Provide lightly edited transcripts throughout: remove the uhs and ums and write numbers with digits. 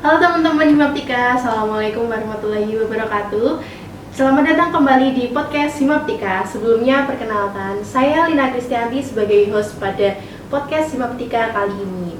Halo teman-teman Himaptika, Assalamualaikum warahmatullahi wabarakatuh. Selamat datang kembali di podcast Himaptika. Sebelumnya perkenalkan, saya Lina Kristianti sebagai host pada podcast Himaptika kali ini.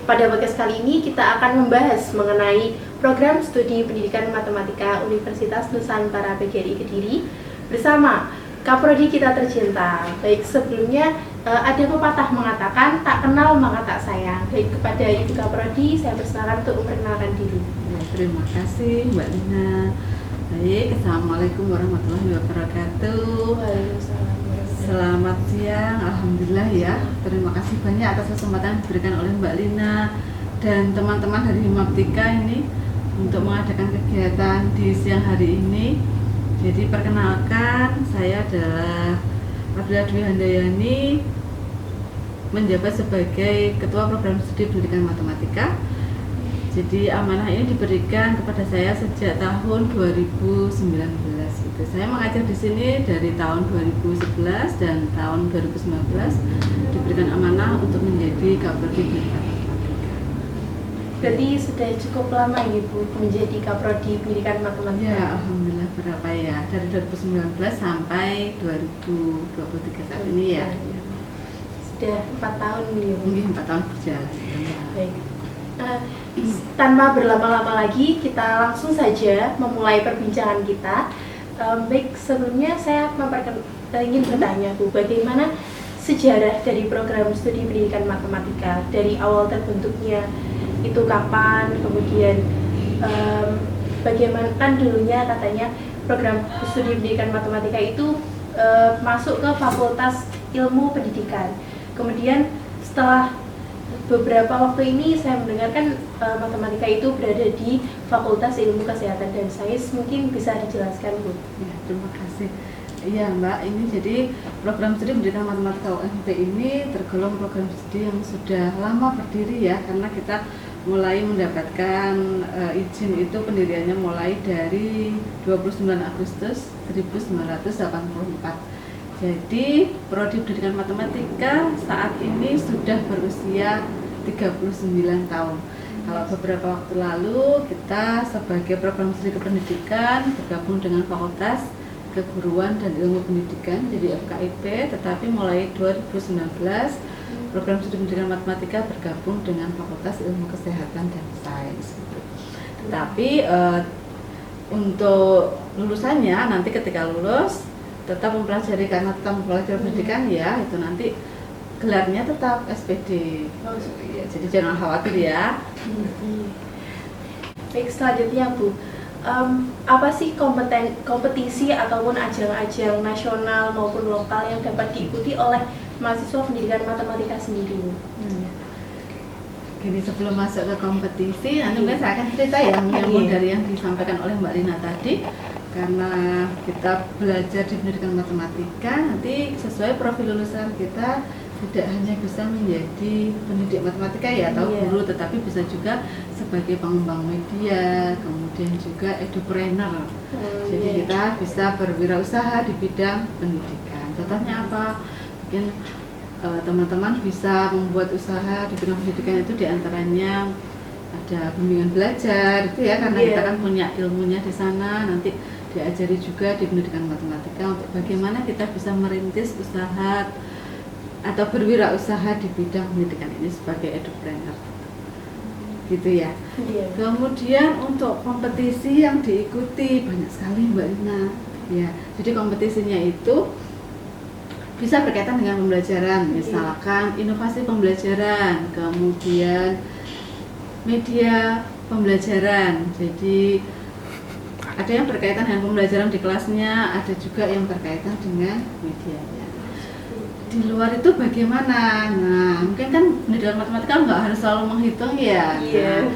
Pada podcast kali ini kita akan membahas mengenai program studi pendidikan matematika Universitas Nusantara PGRI Kediri bersama Kaprodi kita tercinta. Baik, sebelumnya ada pepatah mengatakan tak kenal maka tak sayang. Baik, kepada Ibu Kaprodi saya persilakan untuk memperkenalkan diri. Ya, terima kasih Mbak Lina. Baik, Assalamualaikum warahmatullahi wabarakatuh. Waalaikumsalam. Selamat siang, Alhamdulillah ya. Terima kasih banyak atas kesempatan yang diberikan oleh Mbak Lina dan teman-teman dari Himaptika ini untuk mengadakan kegiatan di siang hari ini. Jadi perkenalkan, saya adalah Abdullah Dwi Handayani, menjabat sebagai Ketua Program Studi Pendidikan Matematika. Jadi amanah ini diberikan kepada saya sejak tahun 2019. Itu saya mengajar di sini dari tahun 2011 dan tahun 2019 diberikan amanah untuk menjadi Kaprodi Pendidikan Matematika. Berarti sudah cukup lama ya Bu menjadi Kaprodi Pendidikan Matematika? Ya, Alhamdulillah berapa ya? Dari 2019 sampai 2023 saat ini ya. Sudah 4 tahun ya Bu? Mungkin 4 tahun berjalan. Baik. Tanpa berlama-lama lagi, kita langsung saja memulai perbincangan kita. Baik, sebelumnya saya ingin bertanya Bu, bagaimana sejarah dari program studi pendidikan matematika dari awal terbentuknya itu kapan, kemudian bagaimana, kan dulunya katanya program studi pendidikan matematika itu masuk ke Fakultas Ilmu Pendidikan. Kemudian setelah beberapa waktu ini saya mendengarkan matematika itu berada di Fakultas Ilmu Kesehatan dan Sains. Mungkin bisa dijelaskan Bu? Ya, terima kasih. Iya Mbak, ini jadi program studi pendidikan matematika UMP ini tergolong program studi yang sudah lama berdiri ya, karena kita mulai mendapatkan izin itu pendiriannya mulai dari 29 Agustus 1984. Jadi Prodi Pendidikan Matematika saat ini sudah berusia 39 tahun. Kalau beberapa waktu lalu kita sebagai program studi kependidikan bergabung dengan Fakultas Keguruan dan Ilmu Pendidikan, jadi FKIP, tetapi mulai 2019 program studi pendidikan matematika bergabung dengan Fakultas Ilmu Kesehatan dan Sains. Tetapi untuk lulusannya nanti ketika lulus tetap mempelajari, karena tetap mempelajari pendidikan ya, itu nanti gelarnya tetap SPD. Ya, jadi jangan khawatir ya. Baik, selanjutnya Bu, apa sih kompetisi ataupun ajang-ajang nasional maupun lokal yang dapat diikuti oleh mahasiswa pendidikan matematika sendiri Bu? Gini, sebelum masuk ke kompetisi, nanti mungkin saya akan cerita ya menyambung dari yang disampaikan oleh Mbak Lina tadi. Karena kita belajar di pendidikan matematika, nanti sesuai profil lulusan kita tidak hanya bisa menjadi pendidik matematika ya atau guru, tetapi bisa juga sebagai pengembang media, kemudian juga edupreneur. Jadi kita bisa berwirausaha di bidang pendidikan. Contohnya apa? Mungkin teman-teman bisa membuat usaha di bidang pendidikan itu diantaranya ada bimbingan belajar itu ya, karena kita kan punya ilmunya di sana, nanti diajari juga di pendidikan matematika untuk bagaimana kita bisa merintis usaha atau berwirausaha di bidang pendidikan ini sebagai edupreneur gitu ya. Kemudian untuk kompetisi yang diikuti banyak sekali Mbak Lina ya. Jadi kompetisinya itu bisa berkaitan dengan pembelajaran, misalkan inovasi pembelajaran, kemudian media pembelajaran. Jadi ada yang berkaitan dengan pembelajaran di kelasnya, ada juga yang berkaitan dengan medianya. Di luar itu bagaimana? Nah, mungkin kan pendidikan matematika nggak harus selalu menghitung ya. Nah,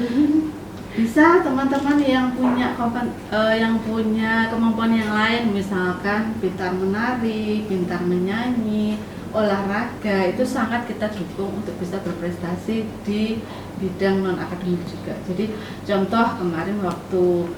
bisa teman-teman yang punya kemampuan yang lain, misalkan pintar menari, pintar menyanyi, olahraga, itu sangat kita dukung untuk bisa berprestasi di bidang non akademik juga. Jadi contoh kemarin waktu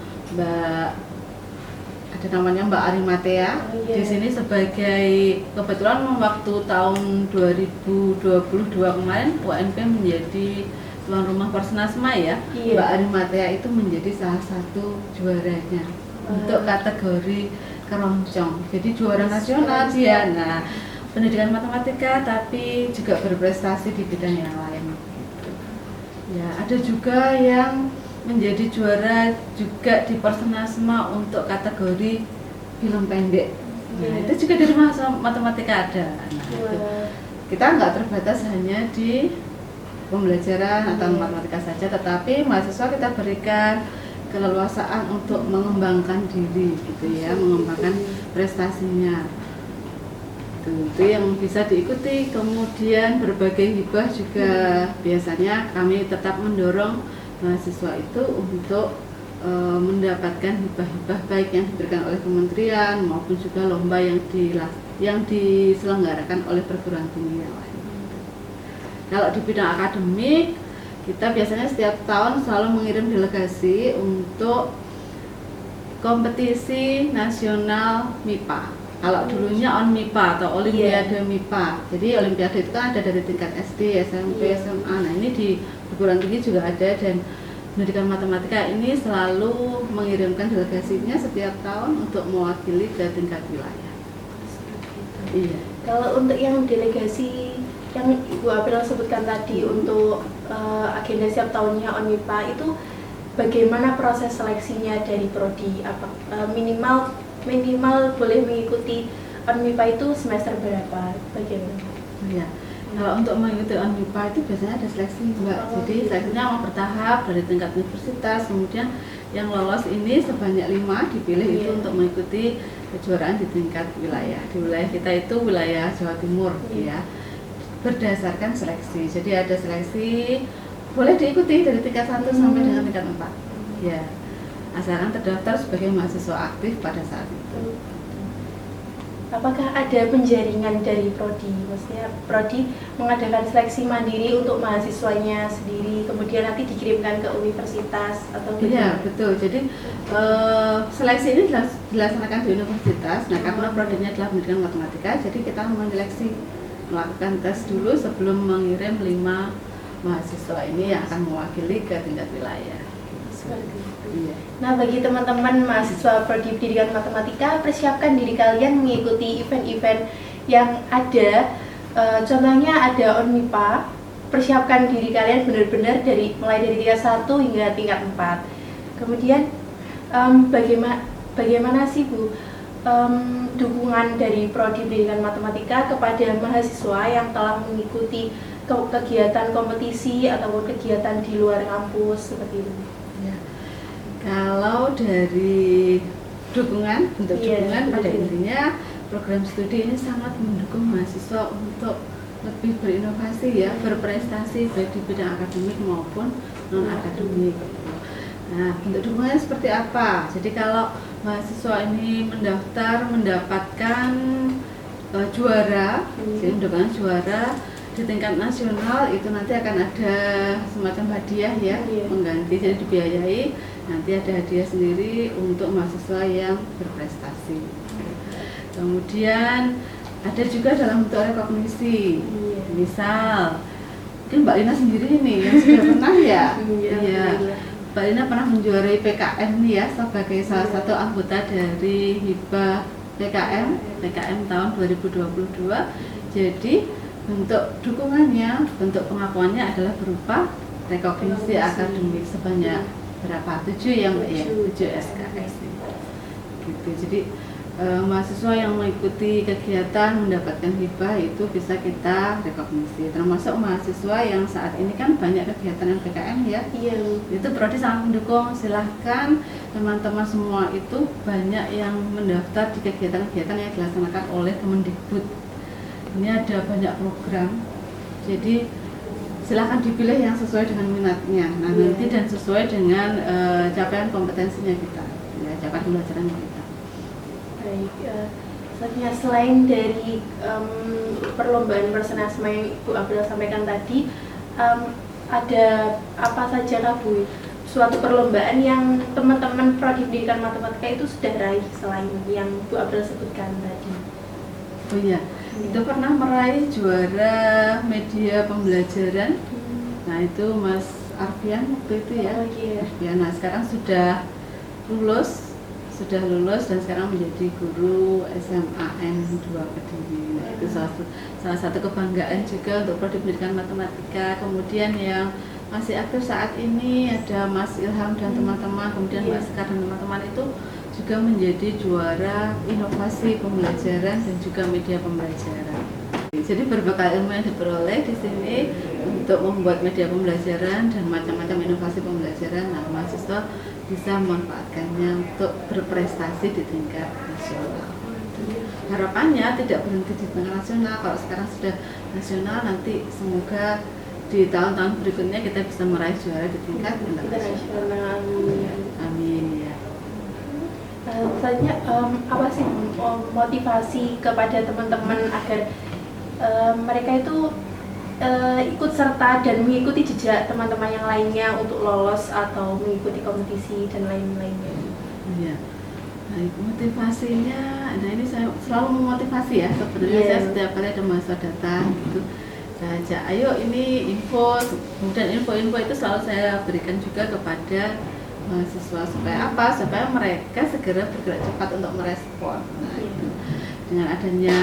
ada namanya Mbak Arimatea di sini sebagai, kebetulan waktu tahun 2022 kemarin UNP menjadi tuan rumah Persnasma ya, Iya. Mbak Arimatea itu menjadi salah satu juaranya untuk kategori keroncong. Jadi juara nasional dia. Nah, pendidikan matematika tapi juga berprestasi di bidang yang lain. Gitu. Ya, ada juga yang menjadi juara juga di Persnasma untuk kategori film pendek. Nah, itu juga dari mahasiswa matematika ada. Nah, itu. Kita nggak terbatas hanya di pembelajaran atau matematika saja, tetapi mahasiswa kita berikan keleluasaan untuk mengembangkan diri gitu ya, mengembangkan prestasinya. Itu yang bisa diikuti. Kemudian berbagai hibah juga biasanya kami tetap mendorong mahasiswa itu untuk mendapatkan hibah-hibah baik yang diberikan oleh kementerian maupun juga lomba yang diselenggarakan oleh perguruan tinggi yang lain. Kalau di bidang akademik, kita biasanya setiap tahun selalu mengirim delegasi untuk kompetisi nasional MIPA. Kalau dulunya MIPA atau Olimpiade MIPA. Jadi Olimpiade itu kan ada dari tingkat SD, SMP, SMA. Nah, ini di perguruan tinggi juga ada, dan pendidikan matematika ini selalu mengirimkan delegasinya setiap tahun untuk mewakili ke tingkat wilayah. Iya. Kalau untuk yang delegasi yang Ibu April sebutkan tadi untuk agenda setiap tahunnya ONMIPA itu bagaimana proses seleksinya dari prodi? Apa minimal boleh mengikuti ONMIPA itu semester berapa? Bagaimana? Iya. Kalau untuk mengikuti ONMIPA itu biasanya ada seleksi, Mbak. Jadi seleksinya memang bertahap dari tingkat universitas, kemudian yang lolos ini sebanyak 5 dipilih itu untuk mengikuti kejuaraan di tingkat wilayah. Di wilayah kita itu wilayah Jawa Timur ya. Berdasarkan seleksi. Jadi ada seleksi boleh diikuti dari tingkat 1 sampai dengan tingkat 4. Ya. Asalkan terdaftar sebagai mahasiswa aktif pada saat itu. Apakah ada penjaringan dari prodi? Maksudnya prodi mengadakan seleksi mandiri untuk mahasiswanya sendiri, kemudian nanti dikirimkan ke universitas atau Iya, betul. Jadi seleksi ini dilaksanakan di universitas. Nah, karena prodinya adalah pendidikan matematika, jadi kita menyeleksi, melakukan tes dulu sebelum mengirim 5 mahasiswa ini yang akan mewakili ke tingkat wilayah. Seperti itu. Iya. Nah, bagi teman-teman mahasiswa prodi pendidikan matematika, persiapkan diri kalian mengikuti event-event yang ada. Contohnya ada ONMIPA. Persiapkan diri kalian benar-benar mulai dari tingkat 1 hingga tingkat 4. Kemudian bagaimana sih Bu dukungan dari prodi pendidikan matematika kepada mahasiswa yang telah mengikuti kegiatan kompetisi ataupun kegiatan di luar kampus seperti itu? Ya. Kalau dari dukungan, bentuk dukungan pada intinya program studi ini sangat mendukung mahasiswa untuk lebih berinovasi ya, berprestasi baik di bidang akademik maupun non akademik. Nah, bentuk dukungannya seperti apa? Jadi kalau mahasiswa ini mendapatkan juara, jadi mendapatkan juara di tingkat nasional, itu nanti akan ada semacam hadiah ya, pengganti, jadi dibiayai. Nanti ada hadiah sendiri untuk mahasiswa yang berprestasi. Kemudian ada juga dalam bentuk rekognisi. Misal, mungkin Mbak Lina sendiri nih yang sudah pernah ya. Iya. Mbak Lina pernah menjuarai PKM nih ya sebagai salah satu anggota dari hibah PKM tahun 2022. Jadi bentuk dukungannya, bentuk pengakuannya adalah berupa rekognisi akademik sebanyak berapa? 7 yang 7 SKS gitu. Jadi mahasiswa yang mengikuti kegiatan mendapatkan hibah itu bisa kita rekognisi, termasuk mahasiswa yang saat ini kan banyak kegiatan PKM ya. Iya. Itu prodi sangat mendukung. Silahkan teman-teman semua itu banyak yang mendaftar di kegiatan-kegiatan yang dilaksanakan oleh Kemendikbud. Ini ada banyak program. Jadi silahkan dipilih yang sesuai dengan minatnya. Nah, nanti dan sesuai dengan capaian kompetensinya kita, ya, capaian pembelajaran kita. Baik, selanjutnya selain dari perlombaan Persnasma yang Ibu April sampaikan tadi, ada apa saja kah Bu? Suatu perlombaan yang teman-teman prodi pendidikan matematika itu sudah raih selain yang Bu April sebutkan tadi? Oh iya, itu pernah meraih juara media pembelajaran Nah itu Mas Arfian waktu itu ya. Oh iya. Arfian, nah sekarang sudah lulus dan sekarang menjadi guru SMAN 2 Kediri. Nah, itu salah satu kebanggaan juga untuk prodi pendidikan matematika. Kemudian yang masih aktif saat ini ada Mas Ilham dan teman-teman, kemudian Mbak Sekar dan teman-teman itu juga menjadi juara inovasi pembelajaran dan juga media pembelajaran. Jadi berbekal ilmu yang diperoleh di sini untuk membuat media pembelajaran dan macam-macam inovasi pembelajaran, nah mahasiswa bisa memanfaatkannya untuk berprestasi di tingkat nasional. Harapannya tidak berhenti di tingkat nasional. Kalau sekarang sudah nasional, nanti semoga di tahun-tahun berikutnya kita bisa meraih juara di tingkat internasional. Amin ya. Selanjutnya apa sih motivasi kepada teman-teman agar mereka itu ikut serta dan mengikuti jejak teman-teman yang lainnya untuk lolos atau mengikuti kompetisi dan lain-lainnya? Iya. Baik, motivasinya, nah ini saya selalu memotivasi ya sebenarnya. Saya setiap kali ada mahasiswa datang gitu, saya ajak, ayo ini info, kemudian info-info itu selalu saya berikan juga kepada mahasiswa supaya apa? Supaya mereka segera bergerak cepat untuk merespon. Nah, itu dengan adanya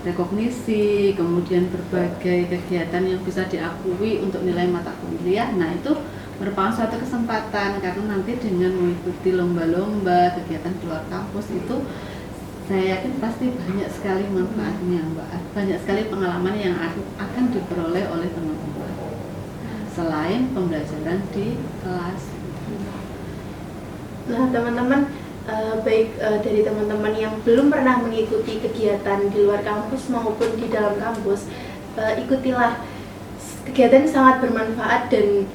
rekognisi, kemudian berbagai kegiatan yang bisa diakui untuk nilai mata kuliah, nah itu merupakan suatu kesempatan karena nanti dengan mengikuti lomba-lomba, kegiatan di luar kampus itu saya yakin pasti banyak sekali manfaatnya, Mbak. Banyak sekali pengalaman yang akan diperoleh oleh teman-teman selain pembelajaran di kelas. Nah teman-teman, baik dari teman-teman yang belum pernah mengikuti kegiatan di luar kampus maupun di dalam kampus, ikutilah kegiatan yang sangat bermanfaat dan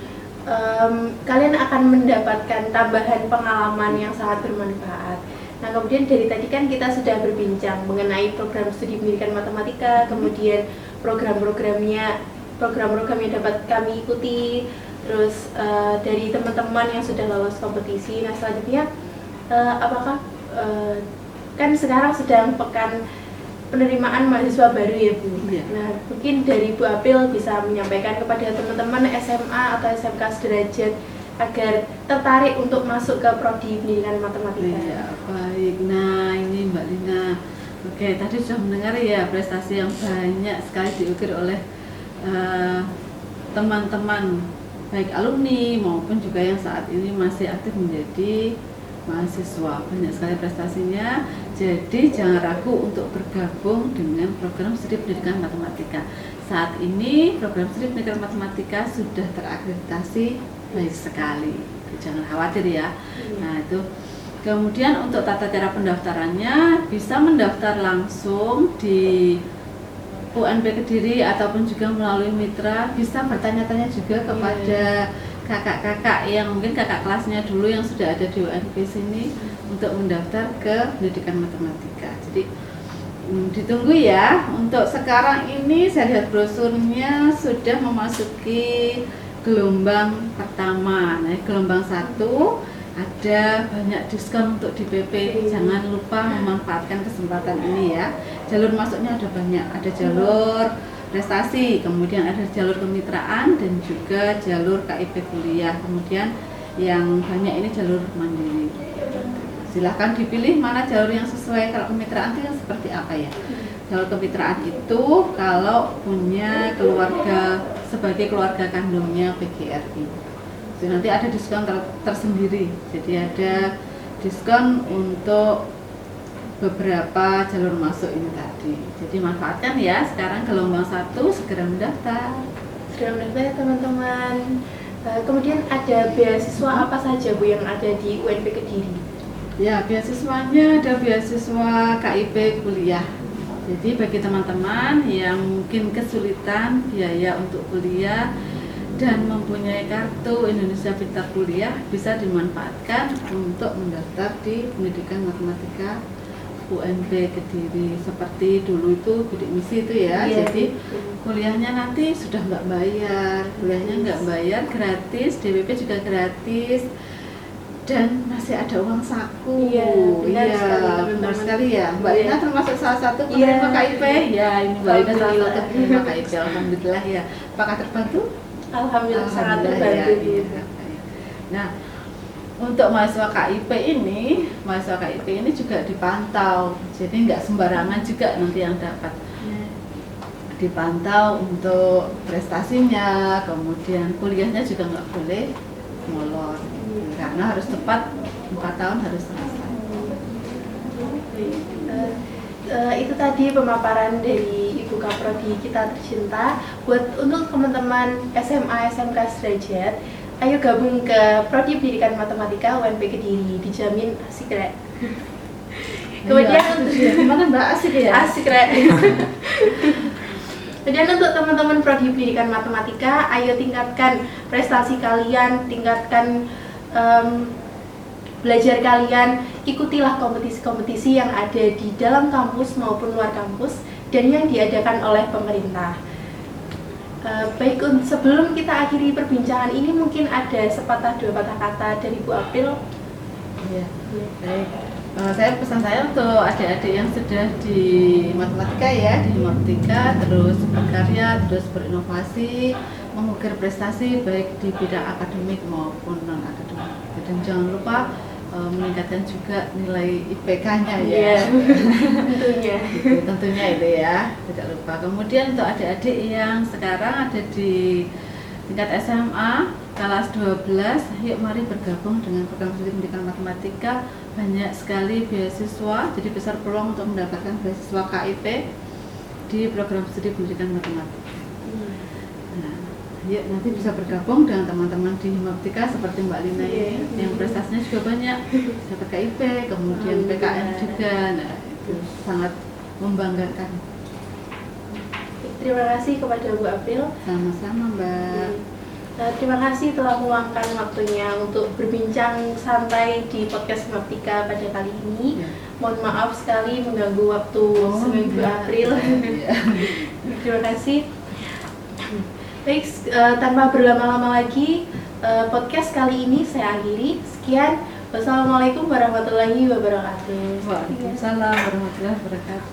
kalian akan mendapatkan tambahan pengalaman yang sangat bermanfaat. Nah kemudian dari tadi kan kita sudah berbincang mengenai program studi pendidikan matematika, kemudian program-program yang dapat kami ikuti, terus dari teman-teman yang sudah lolos kompetisi. Nah selanjutnya apakah kan sekarang sedang pekan penerimaan mahasiswa baru ya Bu? Iya. Nah mungkin dari Bu Apil bisa menyampaikan kepada teman-teman SMA atau SMK sederajat agar tertarik untuk masuk ke prodi pendidikan matematika. Iya, baik. Nah ini Mbak Lina, oke tadi sudah mendengar ya prestasi yang banyak sekali diukir oleh teman-teman baik alumni maupun juga yang saat ini masih aktif menjadi mahasiswa. Banyak sekali prestasinya, jadi jangan ragu untuk bergabung dengan program studi pendidikan matematika. Saat ini program studi pendidikan matematika sudah terakreditasi baik sekali, jangan khawatir ya. Nah itu kemudian untuk tata cara pendaftarannya bisa mendaftar langsung di UNP Kediri ataupun juga melalui mitra, bisa bertanya-tanya juga kepada kakak-kakak yang mungkin kakak kelasnya dulu yang sudah ada di UNP sini untuk mendaftar ke pendidikan matematika. Jadi ditunggu ya. Untuk sekarang ini saya lihat brosurnya sudah memasuki gelombang pertama. Nah, gelombang 1 ada banyak diskon untuk DPP. Jangan lupa memanfaatkan kesempatan ini ya. Jalur masuknya ada banyak. Ada jalur prestasi, kemudian ada jalur kemitraan dan juga jalur KIP kuliah. Kemudian yang banyak ini jalur mandiri. Silahkan dipilih mana jalur yang sesuai. Kalau kemitraan itu seperti apa ya? Jalur kemitraan itu kalau punya keluarga sebagai keluarga kandungnya PGRI. Jadi nanti ada diskon tersendiri. Jadi ada diskon untuk beberapa jalur masuk ini tadi. Jadi manfaatkan ya. Sekarang gelombang 1 segera mendaftar. Segera mendaftar ya teman-teman. Kemudian ada beasiswa apa saja Bu yang ada di UNP Kediri? Ya, beasiswanya ada beasiswa KIP kuliah. Jadi bagi teman-teman yang mungkin kesulitan biaya untuk kuliah dan mempunyai kartu Indonesia Pintar Kuliah, bisa dimanfaatkan untuk mendaftar di pendidikan matematika UNP Kediri. Seperti dulu itu bidik misi itu ya. Iya, jadi kuliahnya nanti sudah nggak bayar, gratis, DPP juga gratis. Dan masih ada uang saku. Benar sekali ya. Mbak Lina termasuk salah satu penerima KIP. Ya, ini Mbak Lina salah satu penerima KIP. Alhamdulillah ya. Apakah terbantu? Alhamdulillah sangat Alhamdulillah, terbantu. ya, iya. Nah, untuk mahasiswa KIP ini juga dipantau, jadi nggak sembarangan juga nanti yang dapat. Dipantau untuk prestasinya, kemudian kuliahnya juga nggak boleh molor, karena harus tepat 4 tahun harus selesai. Itu tadi pemaparan dari Ibu Kaprodi kita tercinta. Untuk teman-teman SMA, SMK sederajat, ayo gabung ke Prodi Pendidikan Matematika UNP Kediri, dijamin asik rek. Kemudian Gimana Mbak, asik ya? asik rek. Kemudian untuk teman-teman Prodi Pendidikan Matematika, ayo tingkatkan prestasi kalian, tingkatkan belajar kalian, ikutilah kompetisi-kompetisi yang ada di dalam kampus maupun luar kampus dan yang diadakan oleh pemerintah. Baik, sebelum kita akhiri perbincangan ini mungkin ada sepatah dua patah kata dari Bu April. Iya, baik. Pesan saya untuk adik-adik yang sudah di matematika ya, di matematika terus berkarya, terus berinovasi, mengukir prestasi baik di bidang akademik maupun non akademik. Dan jangan lupa meningkatkan juga nilai IPK-nya ya. Tentunya. Tentunya itu ya, tidak lupa. Kemudian untuk adik-adik yang sekarang ada di tingkat SMA kelas 12, yuk mari bergabung dengan program studi pendidikan matematika. Banyak sekali beasiswa, jadi besar peluang untuk mendapatkan beasiswa KIP di program studi pendidikan matematika. Nah, yuk nanti bisa bergabung dengan teman-teman di Himaptika seperti Mbak Lina ini, yang prestasinya juga banyak, dapat KIP, kemudian PKN juga. Nah, itu sangat membanggakan. Terima kasih kepada Bu April. Sama-sama Mbak. Terima kasih telah meluangkan waktunya untuk berbincang santai di podcast Himaptika pada kali ini. Ya. Mohon maaf sekali mengganggu waktu seminggu April. Ya. Terima kasih. Baik, tanpa berlama-lama lagi, podcast kali ini saya akhiri. Sekian, wassalamualaikum warahmatullahi wabarakatuh. Waalaikumsalam warahmatullahi wabarakatuh.